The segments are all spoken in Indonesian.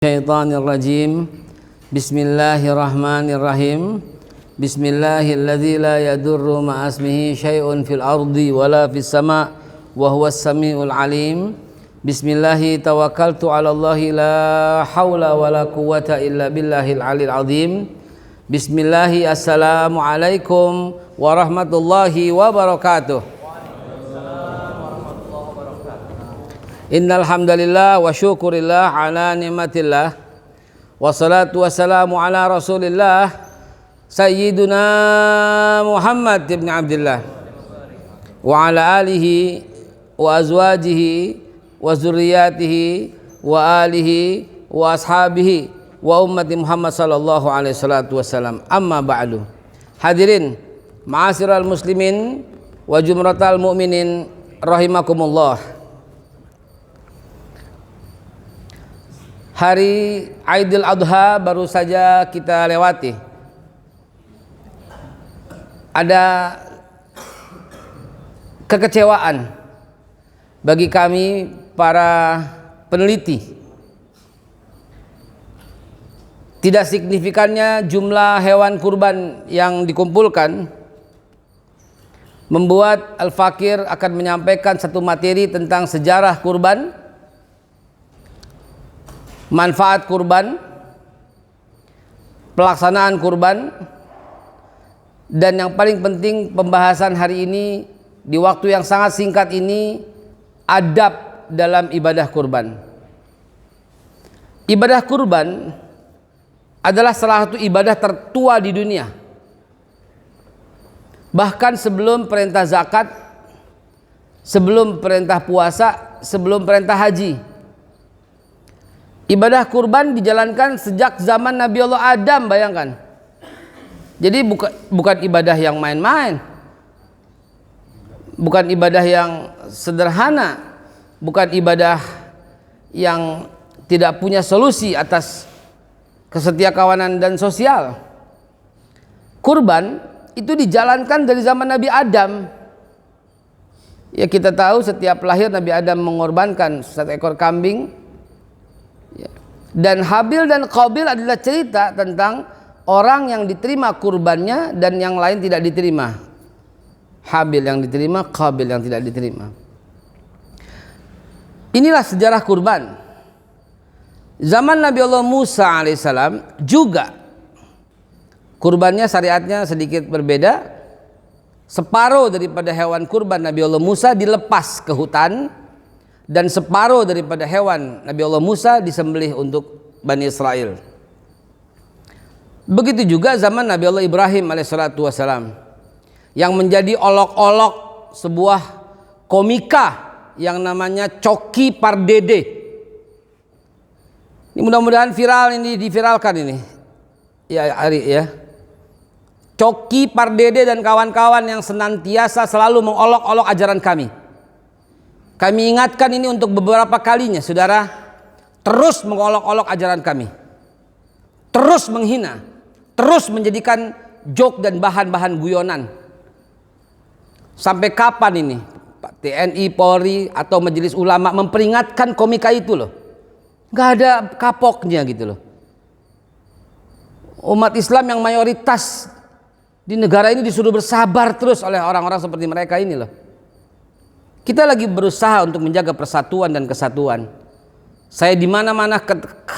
Syaitanirrajim. Bismillahirrahmanirrahim. Bismillahilladzi la yadurru ma'asmihi syai'un fil ardi wala fis sama' wa huwas samiul alim. Bismillahi tawakkaltu 'ala Allahi la haula wala quwwata illa billahil alil azim. Bismillahi assalamu alaikum warahmatullahi wabarakatuh. Innal hamdalillah wa syukurillah ala nikmatillah wassalatu wassalamu ala rasulillah sayyiduna Muhammad ibn Abdillah wa ala alihi wa azwajihi wa zurriyatihi wa alihi wa ashabihi wa ummati Muhammad sallallahu alaihi wasallam. Amma ba'du. Hadirin ma'asyiral muslimin wa jumratal mu'minin rahimakumullah. Hari Aidil Adha baru saja kita lewati. Ada kekecewaan bagi kami para peneliti. Tidak signifikannya jumlah hewan kurban yang dikumpulkan membuat Al-Fakir akan menyampaikan satu materi tentang sejarah kurban, manfaat kurban, pelaksanaan kurban, dan yang paling penting pembahasan hari ini di waktu yang sangat singkat ini, adab dalam ibadah kurban. Ibadah kurban adalah salah satu ibadah tertua di dunia. Bahkan sebelum perintah zakat, sebelum perintah puasa, sebelum perintah haji, ibadah kurban dijalankan sejak zaman Nabi Allah Adam, bayangkan. Jadi bukan ibadah yang main-main, bukan ibadah yang sederhana, bukan ibadah yang tidak punya solusi atas kesetiakawanan dan sosial. Kurban itu dijalankan dari zaman Nabi Adam. Ya, kita tahu setiap lahir Nabi Adam mengorbankan satu ekor kambing. Dan Habil dan Qabil adalah cerita tentang orang yang diterima kurbannya dan yang lain tidak diterima. Habil yang diterima, Qabil yang tidak diterima. Inilah sejarah kurban. Zaman Nabi Allah Musa alaihissalam juga kurbannya, syariatnya sedikit berbeda. Separuh daripada hewan kurban Nabi Allah Musa dilepas ke hutan, dan separuh daripada hewan Nabi Allah Musa disembelih untuk Bani Israel. Begitu juga zaman Nabi Allah Ibrahim alaihissalatu wassalam, yang menjadi olok-olok sebuah komika yang namanya Coki Pardede. Ini mudah-mudahan viral, ini diviralkan ini. Ya, Ari ya. Coki Pardede dan kawan-kawan yang senantiasa selalu mengolok-olok ajaran kami. Kami ingatkan ini untuk beberapa kalinya, saudara, terus mengolok-olok ajaran kami, terus menghina, terus menjadikan joke dan bahan-bahan guyonan. Sampai kapan ini Pak TNI, Polri atau Majelis Ulama memperingatkan komika itu loh? Gak ada kapoknya gitu loh. Umat Islam yang mayoritas di negara ini disuruh bersabar terus oleh orang-orang seperti mereka ini loh. Kita lagi berusaha untuk menjaga persatuan dan kesatuan. Saya di mana-mana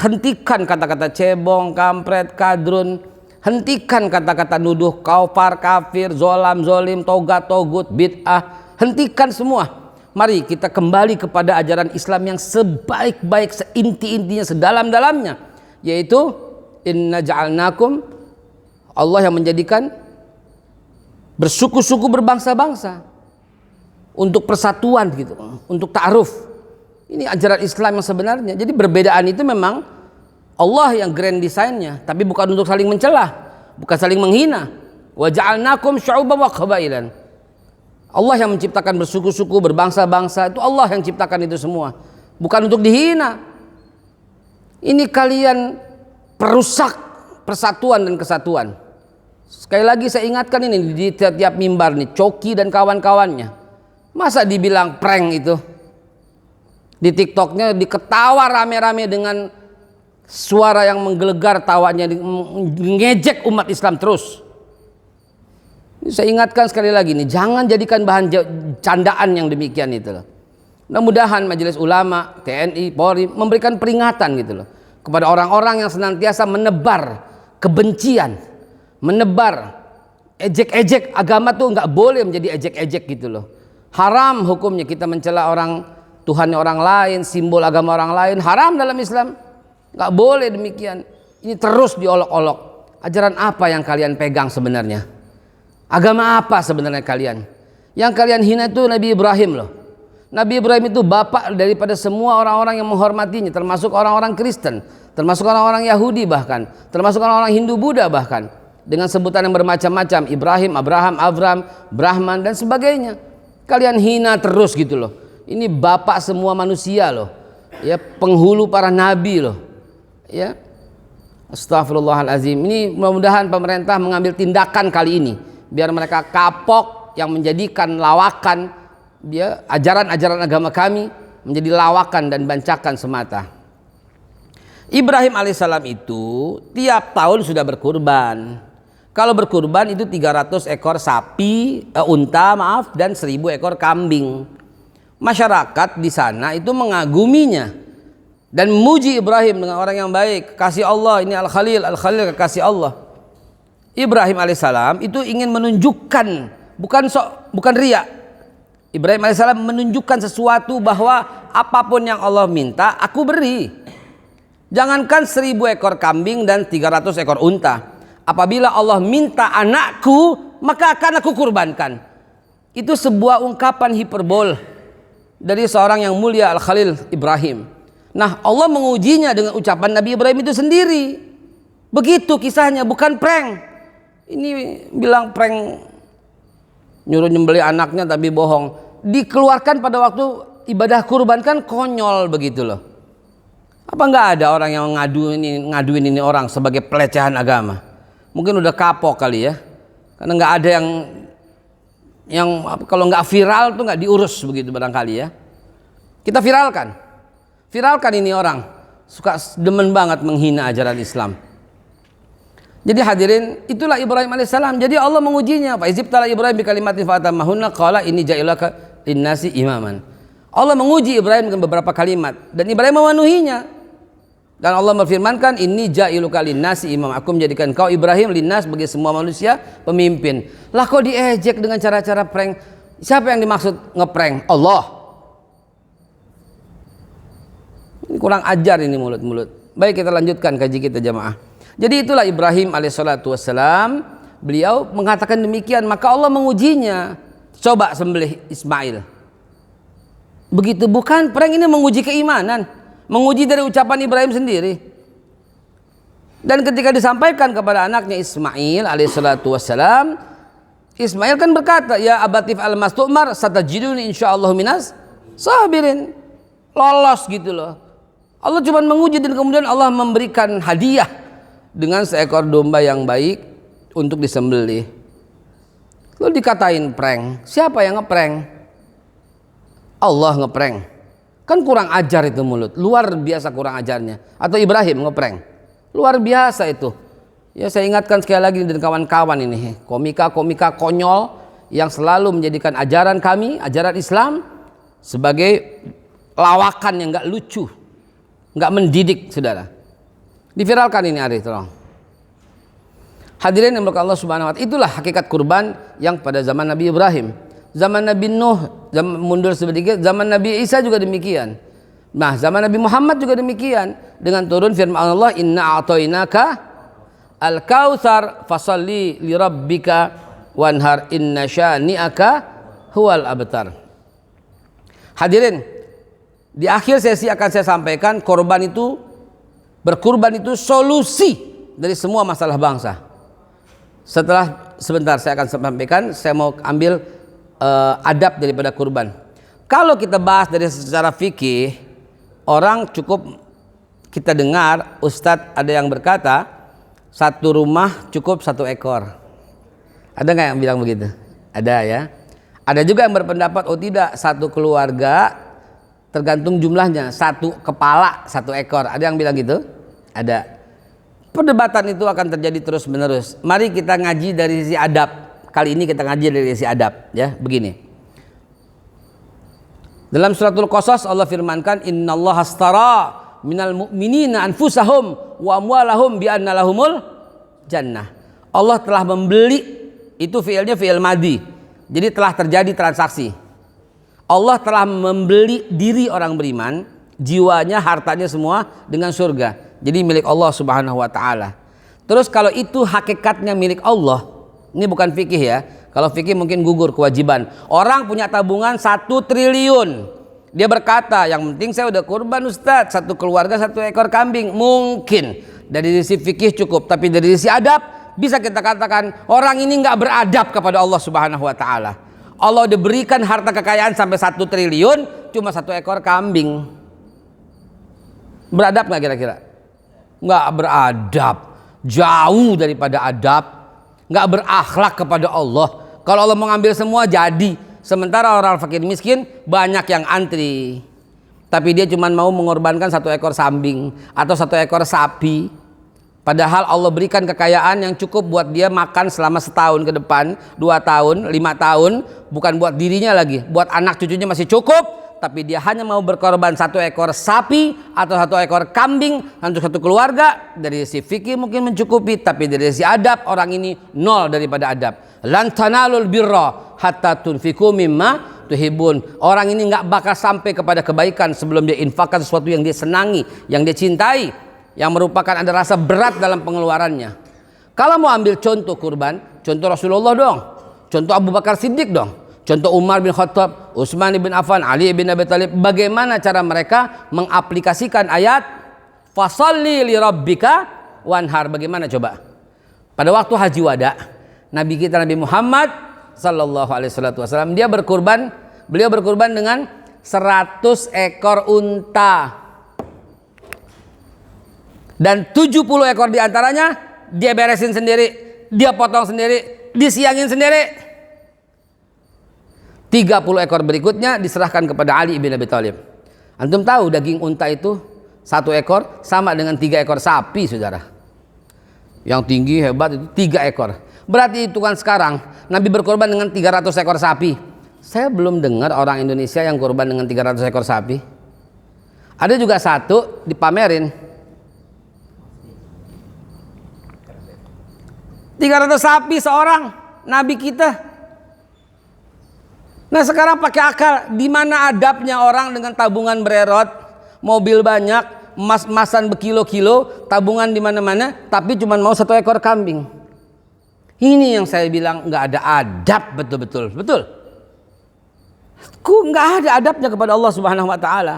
hentikan kata-kata cebong, kampret, kadrun, hentikan kata-kata nuduh, kafar, kafir, zolam, zolim, togat, togut, bid'ah, hentikan semua. Mari kita kembali kepada ajaran Islam yang sebaik-baik, seinti-intinya, sedalam-dalamnya, yaitu inna ja'alnakum, Allah yang menjadikan bersuku-suku, berbangsa-bangsa untuk persatuan gitu, untuk ta'aruf. Ini ajaran Islam yang sebenarnya. Jadi perbedaan itu memang Allah yang grand desainnya, tapi bukan untuk saling mencelah, bukan saling menghina. Wa ja'alnakum syu'uban wa qabailan. Allah yang menciptakan bersuku-suku, berbangsa-bangsa, itu Allah yang ciptakan itu semua, bukan untuk dihina. Ini kalian perusak persatuan dan kesatuan. Sekali lagi saya ingatkan ini di tiap mimbar nih, Coki dan kawan-kawannya. Masa dibilang prank itu? Di TikToknya diketawa rame-rame dengan suara yang menggelegar tawanya ngejek umat Islam terus. Ini saya ingatkan sekali lagi nih, jangan jadikan bahan candaan yang demikian itu loh. Mudah-mudahan majelis ulama, TNI, Polri memberikan peringatan gitu loh kepada orang-orang yang senantiasa menebar kebencian, menebar ejek-ejek. Agama tuh nggak boleh menjadi ejek-ejek gitu loh. Haram hukumnya kita mencela orang, Tuhannya orang lain, simbol agama orang lain, haram dalam Islam. Nggak boleh demikian. Ini terus diolok-olok. Ajaran apa yang kalian pegang sebenarnya? Agama apa sebenarnya kalian? Yang kalian hina itu Nabi Ibrahim loh. Nabi Ibrahim itu bapak daripada semua orang-orang yang menghormatinya, termasuk orang-orang Kristen, termasuk orang-orang Yahudi bahkan, termasuk orang-orang Hindu Buddha bahkan, dengan sebutan yang bermacam-macam, Ibrahim, Abraham, Avram, Brahman dan sebagainya. Kalian hina terus gitu loh. Ini bapak semua manusia loh. Ya, penghulu para nabi loh. Ya. Astagfirullahalazim. Ini mudah-mudahan pemerintah mengambil tindakan kali ini biar mereka kapok yang menjadikan lawakan dia ajaran-ajaran agama kami menjadi lawakan dan bancakan semata. Ibrahim alaihissalam itu tiap tahun sudah berkurban. Kalau berkurban itu 300 ekor sapi, unta maaf, dan 1000 ekor kambing. Masyarakat di sana itu mengaguminya dan memuji Ibrahim dengan orang yang baik, kasih Allah, ini Al-Khalil, Al-Khalil kekasih Allah. Ibrahim alaihissalam itu ingin menunjukkan, bukan riya. Ibrahim alaihissalam menunjukkan sesuatu bahwa apapun yang Allah minta aku beri. Jangankan 1000 ekor kambing dan 300 ekor unta. Apabila Allah minta anakku, maka akan aku kurbankan. Itu sebuah ungkapan hiperbol dari seorang yang mulia Al-Khalil Ibrahim. Nah, Allah mengujinya dengan ucapan Nabi Ibrahim itu sendiri. Begitu kisahnya, bukan prank. Ini bilang prank, nyuruh nyembelih anaknya tapi bohong. Dikeluarkan pada waktu ibadah kurban kan konyol begitu loh. Apa nggak ada orang yang ngaduin ini orang sebagai pelecehan agama? Mungkin udah kapok kali ya, karena nggak ada yang kalau nggak viral tuh nggak diurus begitu barangkali ya. Kita viralkan ini orang suka demen banget menghina ajaran Islam. Jadi hadirin, itulah Ibrahim alaihissalam. Jadi Allah mengujinya. Fa izibtala Ibrahim bi kalimatin fa atammahunna qala inni ja'ilaka linnasi imaman. Allah menguji Ibrahim dengan beberapa kalimat dan Ibrahim memenuhinya. Dan Allah berfirmankan, inni ja'iluka linnasi imam. Aku menjadikan kau Ibrahim linnas bagi semua manusia pemimpin. Lah kok diejek dengan cara-cara prank? Siapa yang dimaksud ngeprank? Allah. Ini kurang ajar ini mulut-mulut. Baik, kita lanjutkan kaji kita jamaah. Jadi itulah Ibrahim alaihissalatu wassalam. Beliau mengatakan demikian, maka Allah mengujinya. Coba sembelih Ismail. Begitu, bukan prank, ini menguji keimanan, menguji dari ucapan Ibrahim sendiri. Dan ketika disampaikan kepada anaknya Ismail alaihissalatu wassalam, Ismail kan berkata, ya abatif al-mastumar satajiduni insyaallah minas sabirin. Lolos gitu loh. Allah cuma menguji dan kemudian Allah memberikan hadiah dengan seekor domba yang baik untuk disembelih. Lalu dikatain prank. Siapa yang ngeprank? Allah ngeprank. Kan kurang ajar itu mulut. Luar biasa kurang ajarnya. Atau Ibrahim ngeprank. Luar biasa itu. Ya, saya ingatkan sekali lagi dan kawan-kawan ini, komika-komika konyol yang selalu menjadikan ajaran kami, ajaran Islam sebagai lawakan yang enggak lucu, enggak mendidik, saudara. Diviralkan ini hari tolong. Hadirin yang berkah Allah Subhanahu wa taala, itulah hakikat kurban yang pada zaman Nabi Ibrahim, zaman Nabi Nuh, zaman mundur sedikit, zaman Nabi Isa juga demikian. Nah, zaman Nabi Muhammad juga demikian dengan turun firman Allah, inna a'tainaka al-kautsar fasalli li rabbika wanhar inna syani'aka huwal abtar. Hadirin, di akhir sesi akan saya sampaikan berkurban itu solusi dari semua masalah bangsa. Sebentar saya akan sampaikan, saya mau ambil adab daripada kurban. Kalau kita bahas dari secara fikih, orang cukup kita dengar Ustadz ada yang berkata satu rumah cukup 1 ekor. Ada nggak yang bilang begitu? Ada ya. Ada juga yang berpendapat oh tidak, satu keluarga tergantung jumlahnya, 1 kepala 1 ekor. Ada yang bilang gitu? Ada. Perdebatan itu akan terjadi terus menerus. Mari kita ngaji dari sisi adab. Kali ini kita ngaji dari sisi adab, ya. Begini. Dalam suratul Qasas Allah firmankan, innallaha astara minal mu'minina anfusahum wa amwalahum bi anna lahumul jannah. Allah telah membeli, itu fiilnya fiil madi. Jadi telah terjadi transaksi. Allah telah membeli diri orang beriman, jiwanya, hartanya semua dengan surga. Jadi milik Allah Subhanahu wa taala. Terus kalau itu hakikatnya milik Allah, ini bukan fikih ya. Kalau fikih mungkin gugur kewajiban. Orang punya tabungan 1 triliun. Dia berkata, yang penting saya udah kurban Ustadz, 1 keluarga 1 ekor kambing. Mungkin dari sisi fikih cukup, tapi dari sisi adab bisa kita katakan orang ini nggak beradab kepada Allah Subhanahu wa taala. Allah udah berikan harta kekayaan sampai 1 triliun, cuma 1 ekor kambing. Beradab nggak kira-kira? Nggak beradab, jauh daripada adab, nggak berakhlak kepada Allah. Kalau Allah mau ngambil semua jadi, sementara orang fakir miskin banyak yang antri, tapi dia cuma mau mengorbankan 1 ekor kambing atau 1 ekor sapi. Padahal Allah berikan kekayaan yang cukup buat dia makan selama setahun ke depan, 2 tahun, 5 tahun, bukan buat dirinya lagi, buat anak cucunya masih cukup. Tapi dia hanya mau berkorban 1 ekor sapi atau 1 ekor kambing untuk 1 keluarga. Dari sisi fikih mungkin mencukupi, tapi dari sisi adab orang ini nol daripada adab. Lan tanalul birra hatta tunfiqu mimma tuhibun. Orang ini nggak bakal sampai kepada kebaikan sebelum dia infakkan sesuatu yang dia senangi, yang dia cintai, yang merupakan ada rasa berat dalam pengeluarannya. Kalau mau ambil contoh kurban, contoh Rasulullah dong, contoh Abu Bakar Siddiq dong, contoh Umar bin Khattab, Utsman bin Affan, Ali bin Abi Thalib. Bagaimana cara mereka mengaplikasikan ayat fasalli li rabbika wanhar? Bagaimana coba? Pada waktu haji wada, Nabi kita Nabi Muhammad sallallahu alaihi wasallam dia berkurban, beliau berkurban dengan 100 ekor unta. Dan 70 ekor diantaranya dia beresin sendiri, dia potong sendiri, disiangin sendiri. 30 ekor berikutnya diserahkan kepada Ali bin Abi Thalib. Antum tahu daging unta itu 1 ekor sama dengan 3 ekor sapi, saudara. Yang tinggi hebat itu 3 ekor. Berarti itu kan sekarang Nabi berkorban dengan 300 ekor sapi. Saya belum dengar orang Indonesia yang korban dengan 300 ekor sapi. Ada juga 1 dipamerin. 300 sapi seorang Nabi kita. Nah sekarang pakai akal, di mana adabnya orang dengan tabungan bererot, mobil banyak, emas-emasan berkilo-kilo, tabungan di mana-mana, tapi cuma mau 1 ekor kambing. Ini yang saya bilang nggak ada adab betul-betul, betul. Nggak ada adabnya kepada Allah Subhanahu Wa Taala.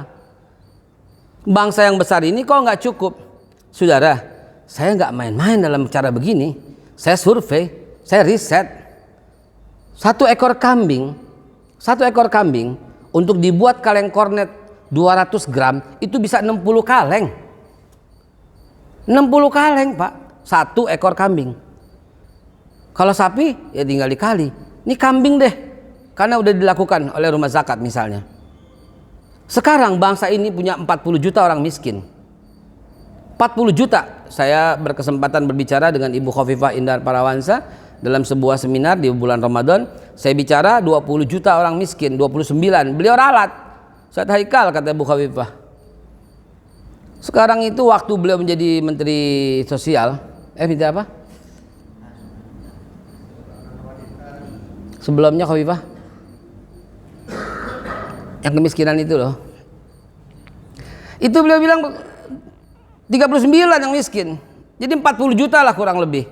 Bangsa yang besar ini kok nggak cukup, saudara? Saya nggak main-main dalam cara begini. Saya survei, saya riset. 1 ekor kambing. 1 ekor kambing untuk dibuat kaleng kornet 200 gram itu bisa 60 kaleng. 60 kaleng Pak, 1 ekor kambing. Kalau sapi ya tinggal dikali. Ini kambing deh, karena udah dilakukan oleh rumah zakat misalnya. Sekarang bangsa ini punya 40 juta orang miskin. 40 juta. Saya berkesempatan berbicara dengan Ibu Khofifah Indar Parawansa dalam sebuah seminar di bulan Ramadan. Saya bicara 20 juta orang miskin, 29. Beliau ralat. Ustaz Haikal, kata Ibu Khofifah. Sekarang itu waktu beliau menjadi Menteri Sosial, minta apa? Sebelumnya Khofifah. Yang kemiskinan itu loh. Itu beliau bilang 39 yang miskin. Jadi 40 juta lah kurang lebih.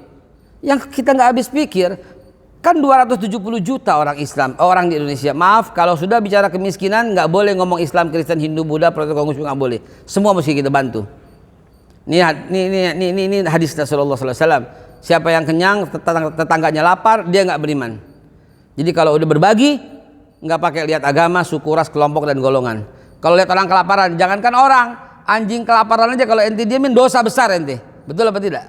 Yang kita nggak habis pikir, kan 270 juta orang Islam, orang di Indonesia. Maaf kalau sudah bicara kemiskinan nggak boleh ngomong Islam, Kristen, Hindu, Buddha, Protestan, Konghucu, nggak boleh. Semua mesti kita bantu. Ini hadis Rasulullah SAW. Siapa yang kenyang, tetangganya lapar, dia nggak beriman. Jadi kalau udah berbagi, nggak pakai lihat agama, suku, ras, kelompok dan golongan. Kalau lihat orang kelaparan, jangankan orang, anjing kelaparan aja kalau ente diamin dosa besar ente. Betul apa tidak?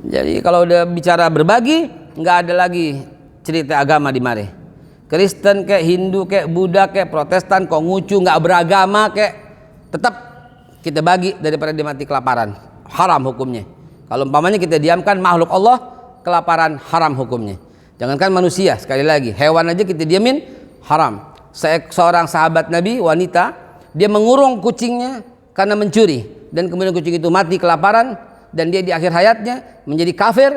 Jadi kalau udah bicara berbagi, nggak ada lagi cerita agama di mari. Kristen kayak Hindu kayak Buddha kayak Protestan, Konghucu, nggak beragama kayak tetap kita bagi daripada dia mati kelaparan. Haram hukumnya. Kalau umpamanya kita diamkan makhluk Allah kelaparan, haram hukumnya. Jangankan manusia, sekali lagi, hewan aja kita diamin, haram. Seorang sahabat Nabi, wanita, dia mengurung kucingnya karena mencuri, dan kemudian kucing itu mati kelaparan, dan dia di akhir hayatnya menjadi kafir,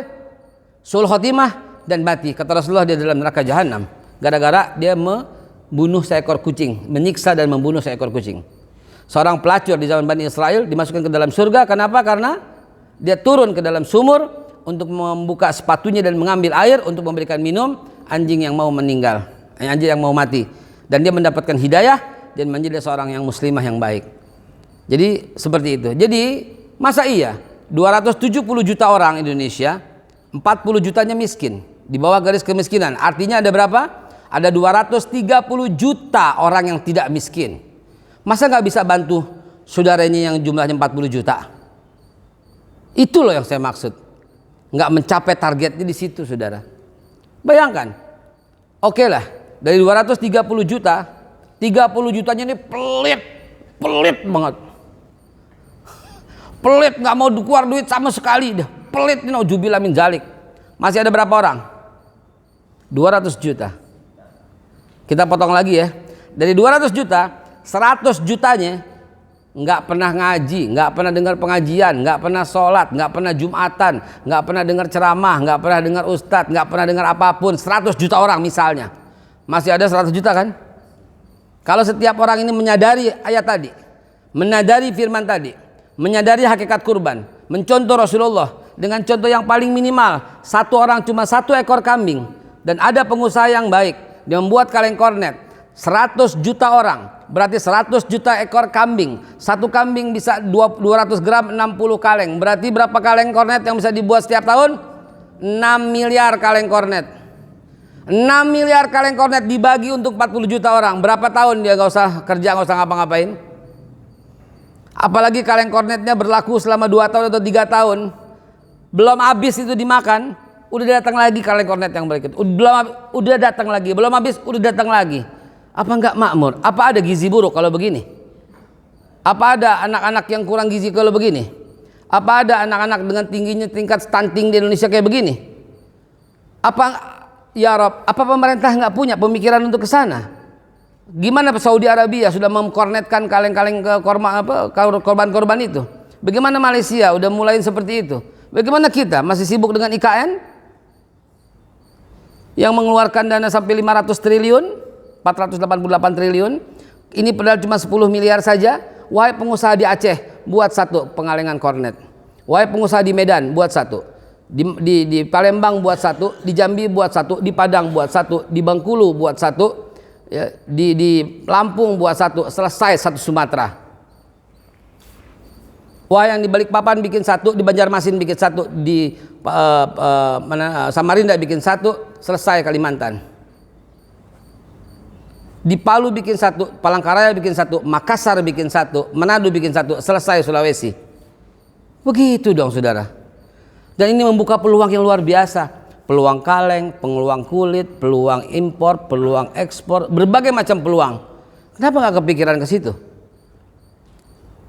sul khotimah, dan mati. Kata Rasulullah, dia dalam neraka jahanam gara-gara dia membunuh seekor kucing, menyiksa dan membunuh seekor kucing. Seorang pelacur di zaman Bani Israel dimasukkan ke dalam surga. Kenapa? Karena dia turun ke dalam sumur untuk membuka sepatunya dan mengambil air untuk memberikan minum anjing yang mau meninggal, anjing yang mau mati, dan dia mendapatkan hidayah dan menjadi seorang yang muslimah yang baik. Jadi seperti itu. Jadi masa iya 270 juta orang Indonesia, 40 jutanya miskin, di bawah garis kemiskinan. Artinya ada berapa? Ada 230 juta orang yang tidak miskin. Masa nggak bisa bantu saudaranya yang jumlahnya 40 juta? Itu loh yang saya maksud. Nggak mencapai targetnya di situ, saudara. Bayangkan, oke lah, dari 230 juta, 30 jutanya ini pelit banget. Pelit, nggak mau keluar duit sama sekali. Pelit, ini nauzubillah min zalik. Masih ada berapa orang? 200 juta. Kita potong lagi ya. Dari 200 juta, 100 jutanya nggak pernah ngaji, nggak pernah dengar pengajian, nggak pernah sholat, nggak pernah jumatan, nggak pernah dengar ceramah, nggak pernah dengar ustadz, nggak pernah dengar apapun. 100 juta orang misalnya. Masih ada 100 juta kan? Kalau setiap orang ini menyadari ayat tadi, menyadari firman tadi, menyadari hakikat kurban, mencontoh Rasulullah dengan contoh yang paling minimal, satu orang cuma 1 ekor kambing, dan ada pengusaha yang baik, dia membuat kaleng kornet, 100 juta orang, berarti 100 juta ekor kambing. Satu kambing bisa 200 gram, 60 kaleng. Berarti berapa kaleng kornet yang bisa dibuat setiap tahun? 6 miliar kaleng kornet. 6 miliar kaleng kornet dibagi untuk 40 juta orang. Berapa tahun dia gak usah kerja, gak usah ngapa-ngapain? Apalagi kaleng kornetnya berlaku selama 2 tahun atau 3 tahun. Belum habis itu dimakan, udah datang lagi kaleng kornet yang berikut. Udah datang lagi, belum habis, udah datang lagi. Apa enggak makmur? Apa ada gizi buruk kalau begini? Apa ada anak-anak yang kurang gizi kalau begini? Apa ada anak-anak dengan tingginya tingkat stunting di Indonesia kayak begini? Apa ya Rob? Apa pemerintah nggak punya pemikiran untuk ke sana? Gimana Saudi Arabia sudah memkornetkan kaleng-kaleng ke korban-korban itu? Bagaimana Malaysia udah mulai seperti itu? Bagaimana kita masih sibuk dengan IKN yang mengeluarkan dana sampai 500 triliun? 488 triliun, ini padahal cuma 10 miliar saja. Wahai pengusaha di Aceh, buat 1 pengalengan kornet. Wahai pengusaha di Medan, buat 1. Di Palembang buat 1, di Jambi buat 1, di Padang buat 1, di Bengkulu buat 1, ya, di Lampung buat 1, selesai 1 Sumatera. Wahai yang di Balikpapan bikin 1, di Banjarmasin bikin 1, di Samarinda bikin 1, selesai Kalimantan. Di Palu bikin 1, Palangkaraya bikin 1, Makassar bikin 1, Manado bikin 1, selesai Sulawesi. Begitu dong saudara. Dan ini membuka peluang yang luar biasa. Peluang kaleng, peluang kulit, peluang impor, peluang ekspor, berbagai macam peluang. Kenapa nggak kepikiran ke situ?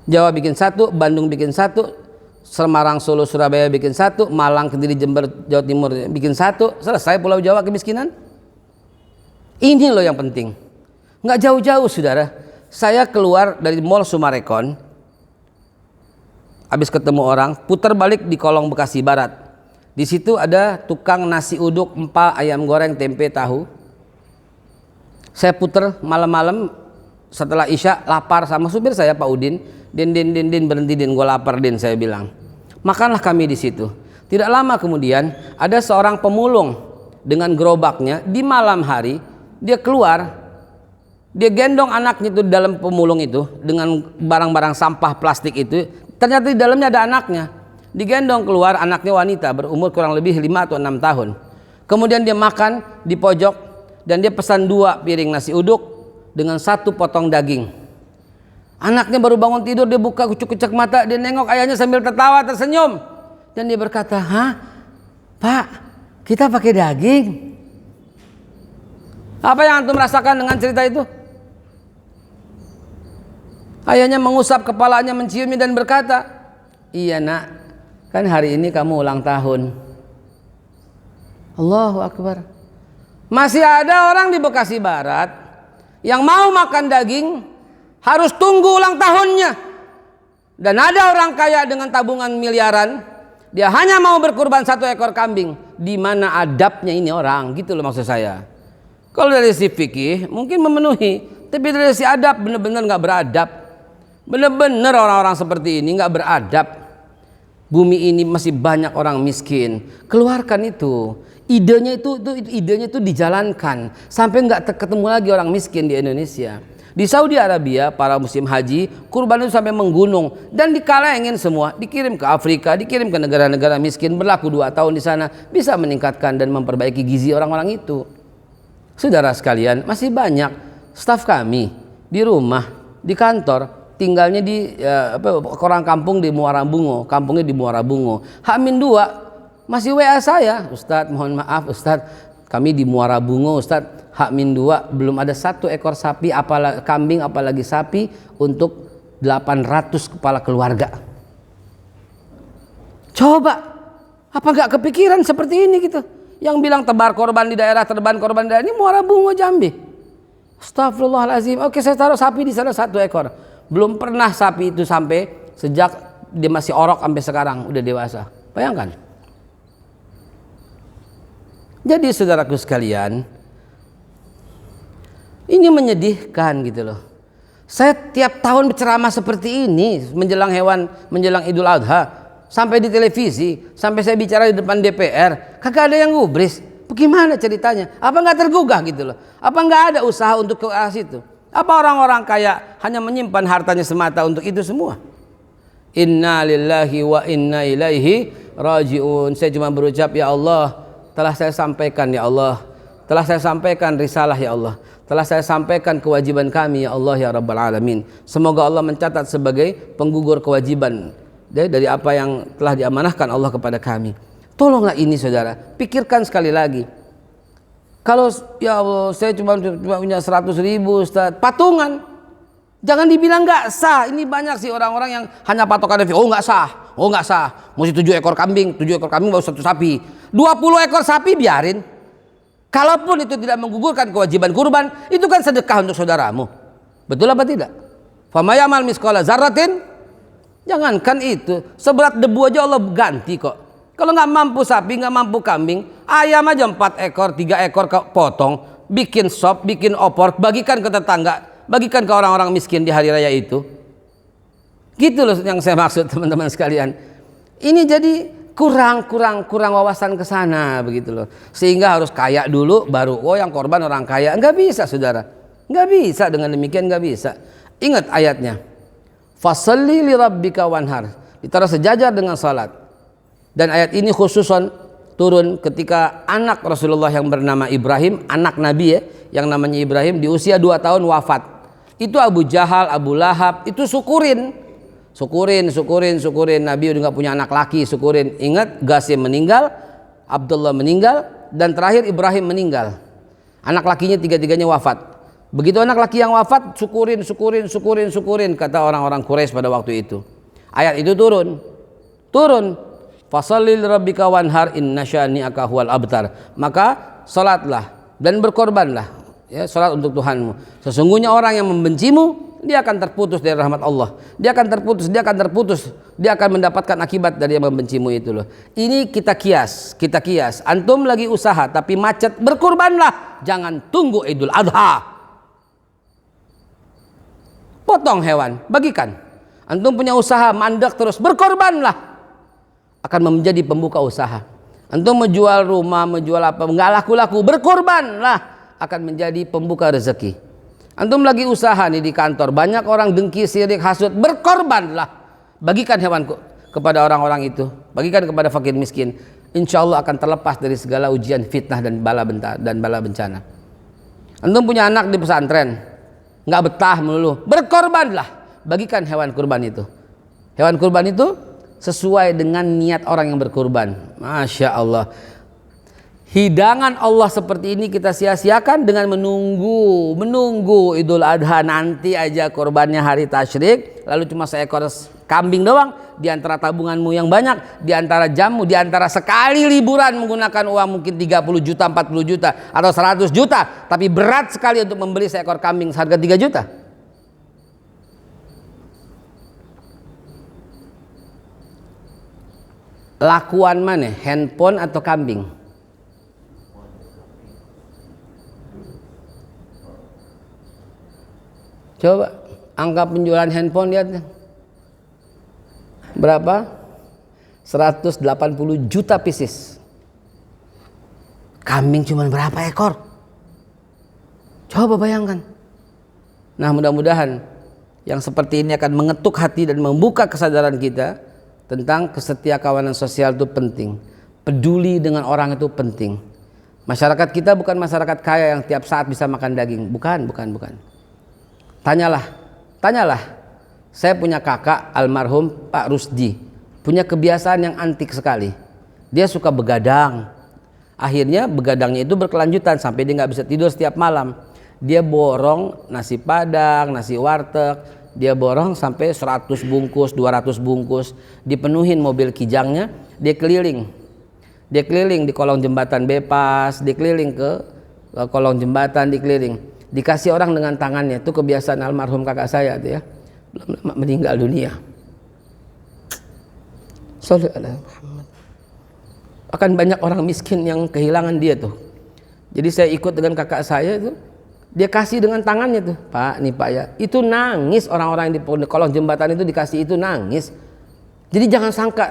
Jawa bikin 1, Bandung bikin 1, Semarang, Solo, Surabaya bikin 1, Malang, Kediri, Jember, Jawa Timur bikin 1, selesai Pulau Jawa kemiskinan. Ini loh yang penting. Nggak jauh-jauh saudara, saya keluar dari Mall Sumarekon, habis ketemu orang, putar balik di Kolong Bekasi Barat. Di situ ada tukang nasi uduk, empal, ayam goreng, tempe, tahu. Saya putar malam-malam setelah Isya, lapar sama supir saya Pak Udin. Din berhenti Din, gue lapar Din, saya bilang. Makanlah kami di situ. Tidak lama kemudian ada seorang pemulung dengan gerobaknya di malam hari, dia keluar. Dia gendong anaknya itu dalam pemulung itu dengan barang-barang sampah plastik itu. Ternyata di dalamnya ada anaknya. Digendong keluar, anaknya wanita berumur kurang lebih 5 atau 6 tahun. Kemudian dia makan di pojok dan dia pesan 2 piring nasi uduk dengan 1 potong daging. Anaknya baru bangun tidur, dia buka kucuk-kucuk mata, dia nengok ayahnya sambil tertawa tersenyum. Dan dia berkata, "Hah? Pak, kita pakai daging?" Apa yang antum rasakan dengan cerita itu? Ayahnya mengusap kepalanya, menciumnya dan berkata, iya nak, kan hari ini kamu ulang tahun. Allahu Akbar. Masih ada orang di Bekasi Barat yang mau makan daging harus tunggu ulang tahunnya. Dan ada orang kaya dengan tabungan miliaran, dia hanya mau berkurban 1 ekor kambing. Di mana adabnya ini orang? Gitu loh maksud saya. Kalau dari si fikih mungkin memenuhi, tapi dari si adab benar-benar nggak beradab. Benar-benar orang-orang seperti ini nggak beradab. Bumi ini masih banyak orang miskin. Keluarkan itu. Idenya itu dijalankan sampai nggak ketemu lagi orang miskin di Indonesia. Di Saudi Arabia para musim haji kurban itu sampai menggunung dan dikalengin semua, dikirim ke Afrika, dikirim ke negara-negara miskin, berlaku 2 tahun di sana, bisa meningkatkan dan memperbaiki gizi orang-orang itu. Saudara sekalian, masih banyak staf kami di rumah, di kantor, tinggalnya di orang kampung di Muara Bungo, kampungnya di Muara Bungo. H-2 masih WA saya, Ustadz mohon maaf Ustadz, kami di Muara Bungo Ustadz, H-2 belum ada 1 ekor sapi, apalagi kambing, apalagi sapi untuk 800 kepala keluarga. Coba, apa nggak kepikiran seperti ini gitu? Yang bilang tebar korban di daerah, ini Muara Bungo Jambi. Astagfirullahaladzim. Oke, saya taruh sapi di sana 1 ekor. Belum pernah sapi itu sampai sejak dia masih orok sampai sekarang udah dewasa. Bayangkan. Jadi saudaraku sekalian, ini menyedihkan gitu loh. Saya tiap tahun berceramah seperti ini menjelang Idul Adha, sampai di televisi, sampai saya bicara di depan DPR, kagak ada yang gubris. Bagaimana ceritanya? Apa nggak tergugah gitu loh? Apa nggak ada usaha untuk ke arah situ? Apa orang-orang kaya hanya menyimpan hartanya semata untuk itu semua? Inna lillahi wa inna ilaihi raji'un. Saya cuma berucap, ya Allah, telah saya sampaikan ya Allah, telah saya sampaikan risalah ya Allah, telah saya sampaikan kewajiban kami ya Allah ya Rabbal Alamin. Semoga Allah mencatat sebagai penggugur kewajiban dari apa yang telah diamanahkan Allah kepada kami. Tolonglah ini saudara, pikirkan sekali lagi. Kalau ya Allah saya cuma punya 100.000 Ustaz, patungan, jangan dibilang nggak sah. Ini banyak sih orang-orang yang hanya patokan nggak sah, nggak sah, mesti 7 ekor kambing baru 1 sapi, 20 ekor sapi biarin. Kalaupun itu tidak menggugurkan kewajiban kurban, itu kan sedekah untuk saudaramu. Betul apa tidak? Famayamal miskola zarratin, jangankan itu, seberat debu aja Allah ganti kok. Kalau nggak mampu sapi, nggak mampu kambing, ayam aja 4 ekor, 3 ekor potong, bikin sop, bikin opor, bagikan ke tetangga, bagikan ke orang-orang miskin di hari raya itu. Gitu loh yang saya maksud teman-teman sekalian. Ini jadi kurang wawasan ke sana begitu loh. Sehingga harus kaya dulu baru yang korban orang kaya. Nggak bisa saudara. Nggak bisa, dengan demikian nggak bisa. Ingat ayatnya. Fasalli li rabbika wanhar. Ditaruh sejajar dengan salat. Dan ayat ini khususon turun ketika anak Rasulullah yang bernama Ibrahim, anak Nabi yang namanya Ibrahim di usia 2 tahun wafat. Itu Abu Jahal, Abu Lahab itu syukurin. Nabi udah nggak punya anak laki, syukurin. Ingat, Qasim meninggal, Abdullah meninggal, dan terakhir Ibrahim meninggal. Anak lakinya 3-tiganya wafat. Begitu anak laki yang wafat, syukurin kata orang-orang Quraisy pada waktu itu. Ayat itu turun. Fasallil rabbika wanhar inna syani'aka huwal abtar. Maka salatlah dan berkorbanlah, ya, salat untuk Tuhanmu. Sesungguhnya orang yang membencimu, dia akan terputus dari rahmat Allah. Dia akan terputus. Dia akan mendapatkan akibat dari yang membencimu itu loh. Ini kita kias. Antum lagi usaha tapi macet, berkurbanlah. Jangan tunggu Idul Adha. Potong hewan, bagikan. Antum punya usaha mandek terus, berkorbanlah. Akan menjadi pembuka usaha. Antum menjual rumah, menjual apa, nggak laku-laku, berkorbanlah, akan menjadi pembuka rezeki. Antum lagi usaha nih di kantor, banyak orang dengki, sirik, hasut, berkorbanlah, bagikan hewanku kepada orang-orang itu, bagikan kepada fakir miskin. Insya Allah akan terlepas dari segala ujian, fitnah dan bala bencana. Antum punya anak di pesantren, nggak betah melulu, berkorbanlah, bagikan hewan kurban itu. Hewan kurban itu sesuai dengan niat orang yang berkurban. Masya Allah. hidangan Allah seperti ini kita sia-siakan dengan menunggu Idul Adha nanti aja korbannya hari tasyrik, lalu cuma seekor kambing doang di antara tabunganmu yang banyak, di antara jammu, di antara sekali liburan menggunakan uang mungkin 30 juta, 40 juta atau 100 juta, tapi berat sekali untuk membeli seekor kambing seharga 3 juta. Lakuan mana? Handphone atau kambing? Coba angka penjualan handphone lihat berapa? 180 juta pieces. Kambing cuma berapa ekor? Coba bayangkan. Nah, mudah-mudahan yang seperti ini akan mengetuk hati dan membuka kesadaran kita tentang kesetiakawanan sosial itu penting. Peduli dengan orang itu penting. Masyarakat kita bukan masyarakat kaya yang tiap saat bisa makan daging. Bukan. Tanyalah. Saya punya kakak almarhum Pak Rusdi, punya kebiasaan yang antik sekali. Dia suka begadang. Akhirnya begadangnya itu berkelanjutan sampai dia nggak bisa tidur setiap malam. Dia borong nasi padang, nasi warteg, dia borong sampai 100 bungkus, 200 bungkus, dipenuhin mobil kijangnya, dia keliling di kolong jembatan Bepas, dikeliling ke kolong jembatan, dikasih orang dengan tangannya. Itu kebiasaan almarhum kakak saya tuh ya, belum lama meninggal dunia. Shallallahu alaihi Muhammad. Akan banyak orang miskin yang kehilangan dia tuh. Jadi saya ikut dengan kakak saya itu, dia kasih dengan tangannya tuh, Pak, nih Pak ya. Itu nangis orang-orang yang di kolong jembatan itu dikasih itu nangis. Jadi jangan sangka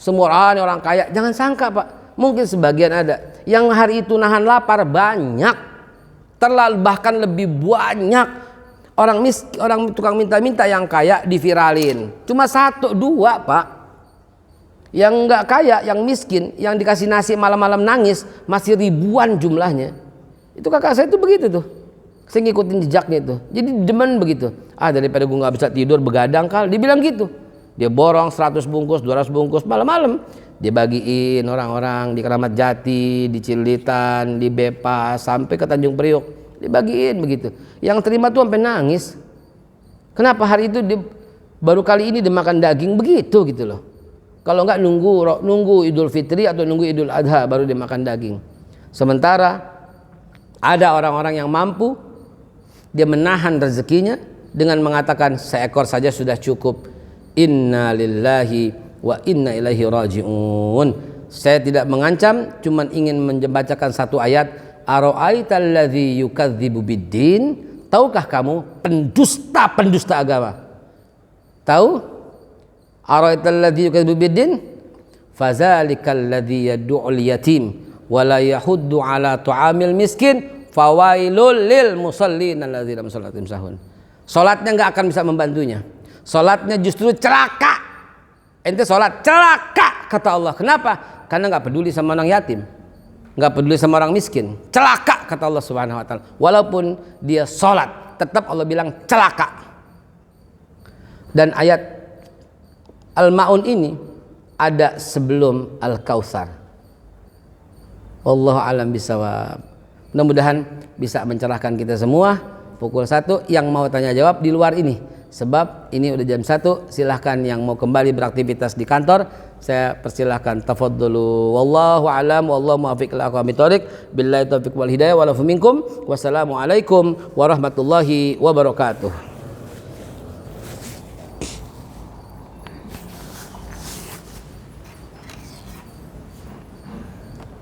semua orang kaya, jangan sangka Pak. Mungkin sebagian ada yang hari itu nahan lapar banyak, terlalu bahkan lebih banyak orang tukang minta-minta yang kaya diviralin. Cuma 1, 2 Pak. Yang nggak kaya, yang miskin, yang dikasih nasi malam-malam nangis masih ribuan jumlahnya. Itu kakak saya itu begitu tuh. Saya ngikutin jejaknya itu. Jadi demen begitu. Daripada gue nggak bisa tidur begadang kal, dia bilang gitu. Dia borong 100 bungkus, 200 bungkus malam-malam. Dia bagiin orang-orang di Keramat Jati, di Cililitan, di Bepas, sampai ke Tanjung Priok. Dibagiin begitu. Yang terima tuh sampai nangis. Kenapa hari itu baru kali ini dia makan daging begitu gitu loh. Kalau nggak nunggu Idul Fitri atau nunggu Idul Adha baru dia makan daging. Sementara ada orang-orang yang mampu, dia menahan rezekinya dengan mengatakan seekor saja sudah cukup. Inna lillahi wa inna ilaihi raji'un. Saya tidak mengancam, cuman ingin membacakan satu ayat. Ara'aital ladzi yukadzibu biddin. Tahukah kamu pendusta agama? Tahu? Ara'aital ladzi yukadzibu biddin? Fazalikal ladzi yad'ul yatim wa la yahuddu ala tu'amil miskin. Fawailul lil musallin alladzina hum salatihim sahun. Salatnya enggak akan bisa membantunya. Salatnya justru celaka. Ente salat celaka kata Allah. Kenapa? Karena enggak peduli sama orang yatim. Enggak peduli sama orang miskin. Celaka kata Allah Subhanahu wa taala. Walaupun dia salat, tetap Allah bilang celaka. Dan ayat Al-Maun ini ada sebelum Al-Kautsar. Wallahu a'lam bishawab. Mudah-mudahan bisa mencerahkan kita semua. Pukul 1 yang mau tanya jawab di luar ini, sebab ini udah jam 1. Silahkan yang mau kembali beraktivitas di kantor, saya persilahkan. Tafadhalu. Wallahu a'lam wallahu muwaffiq ila aqwamit thoriq. Billahi taufiq wal hidayah wal afu minkum. Wassalamualaikum warahmatullahi wabarakatuh.